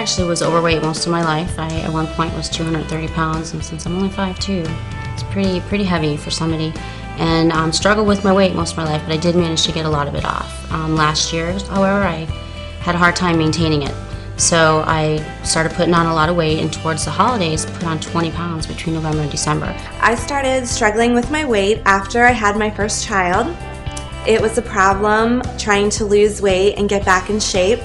actually was overweight most of my life. I, at one point, was 230 pounds, and since I'm only 5'2", it's pretty heavy for somebody. And struggled with my weight most of my life, but I did manage to get a lot of it off. Last year, however, I had a hard time maintaining it. So I started putting on a lot of weight, and towards the holidays, put on 20 pounds between November and December. I started struggling with my weight after I had my first child. It was a problem trying to lose weight and get back in shape.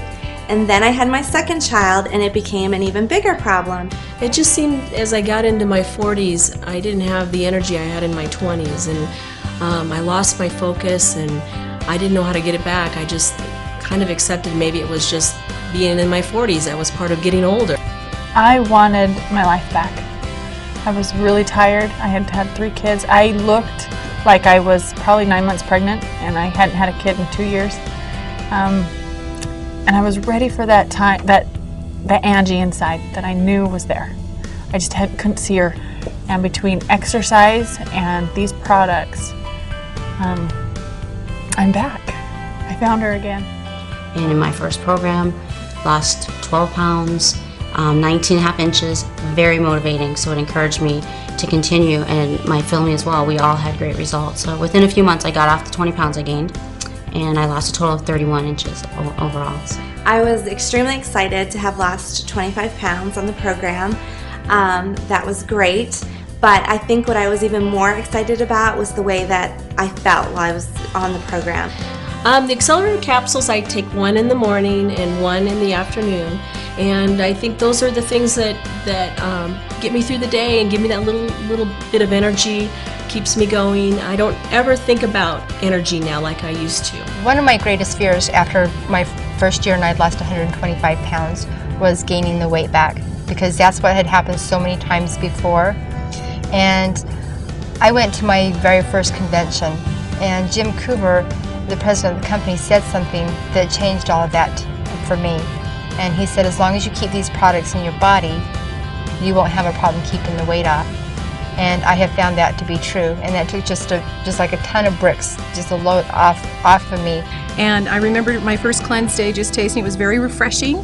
And then I had my second child, and it became an even bigger problem. It just seemed as I got into my 40s, I didn't have the energy I had in my 20s, and I lost my focus, and I didn't know how to get it back. I just kind of accepted maybe it was just being in my 40s. That was part of getting older. I wanted my life back. I was really tired. I had had 3 kids. I looked like I was probably 9 months pregnant, and I hadn't had a kid in 2 years. And I was ready for that time, that Angie inside that I knew was there. I just couldn't see her. And between exercise and these products, I'm back. I found her again. And in my first program, lost 12 pounds, 19.5 inches, very motivating, so it encouraged me to continue, and my family as well. We all had great results. So within a few months, I got off the 20 pounds I gained, and I lost a total of 31 inches overall. I was extremely excited to have lost 25 pounds on the program. That was great, but I think what I was even more excited about was the way that I felt while I was on the program. The accelerator capsules, I take one in the morning and one in the afternoon, and I think those are the things that get me through the day and give me that little bit of energy, keeps me going. I don't ever think about energy now like I used to. One of my greatest fears after my first year and I'd lost 125 pounds was gaining the weight back, because that's what had happened so many times before. And I went to my very first convention, and Jim Cooper, the president of the company, said something that changed all of that for me. And he said, as long as you keep these products in your body, you won't have a problem keeping the weight off. And I have found that to be true. And that took just like a ton of bricks, just a load off of me. And I remember my first cleanse day just tasting, it was very refreshing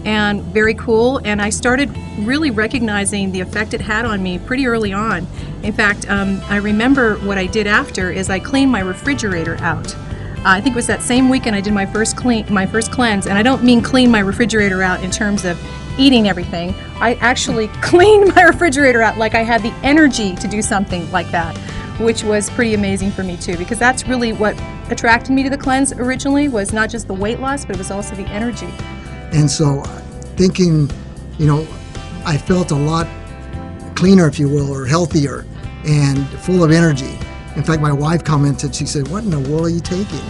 and very cool, and I started really recognizing the effect it had on me pretty early on. In fact, I remember what I did after is I cleaned my refrigerator out. I think it was that same weekend I did my first cleanse, and I don't mean clean my refrigerator out in terms of eating everything. I actually cleaned my refrigerator out like I had the energy to do something like that, which was pretty amazing for me too, because that's really what attracted me to the cleanse originally, was not just the weight loss, but it was also the energy. And so thinking, I felt a lot cleaner, if you will, or healthier and full of energy. In fact, my wife commented, she said, "What in the world are you taking?"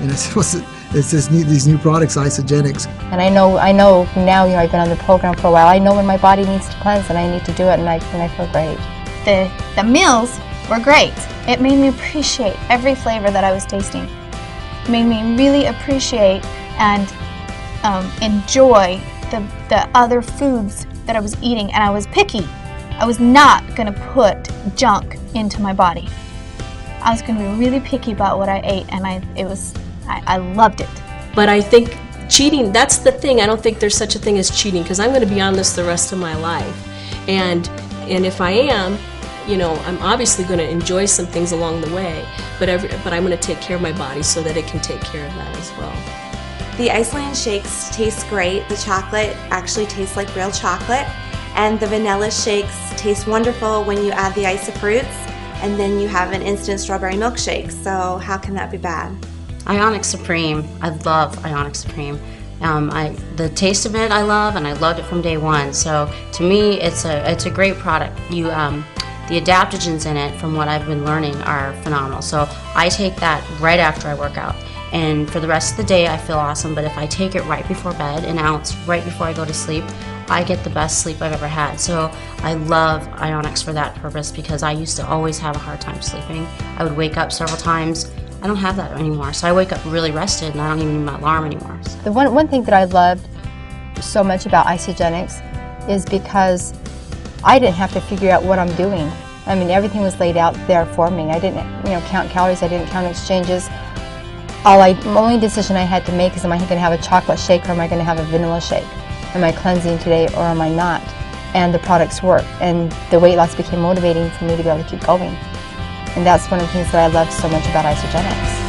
And I said, it's these new products, Isagenix. And I know now, I've been on the program for a while, I know when my body needs to cleanse and I need to do it, and I feel great. The meals were great. It made me appreciate every flavor that I was tasting. It made me really appreciate and enjoy the other foods that I was eating, and I was picky. I was not going to put junk into my body. I was going to be really picky about what I ate, and I loved it. But I think cheating, that's the thing. I don't think there's such a thing as cheating, because I'm going to be on this the rest of my life. And if I am, I'm obviously going to enjoy some things along the way, but I'm going to take care of my body so that it can take care of that as well. The Iceland shakes taste great. The chocolate actually tastes like real chocolate, and the vanilla shakes taste wonderful when you add the ice of fruits, and then you have an instant strawberry milkshake. So how can that be bad? Ionic Supreme, I love Ionic Supreme. The taste of it I love, and I loved it from day one. So to me, it's a great product. The adaptogens in it, from what I've been learning, are phenomenal. So I take that right after I work out. And for the rest of the day, I feel awesome. But if I take it right before bed, an ounce right before I go to sleep, I get the best sleep I've ever had. So I love Ionics for that purpose, because I used to always have a hard time sleeping. I would wake up several times. I don't have that anymore. So I wake up really rested, and I don't even need my alarm anymore. The one thing that I loved so much about Isagenix is because I didn't have to figure out what I'm doing. I mean, everything was laid out there for me. I didn't, count calories. I didn't count exchanges. The only decision I had to make is, am I going to have a chocolate shake or am I going to have a vanilla shake? am I cleansing today or am I not? And the products work, and the weight loss became motivating for me to be able to keep going. And that's one of the things that I love so much about Isagenix.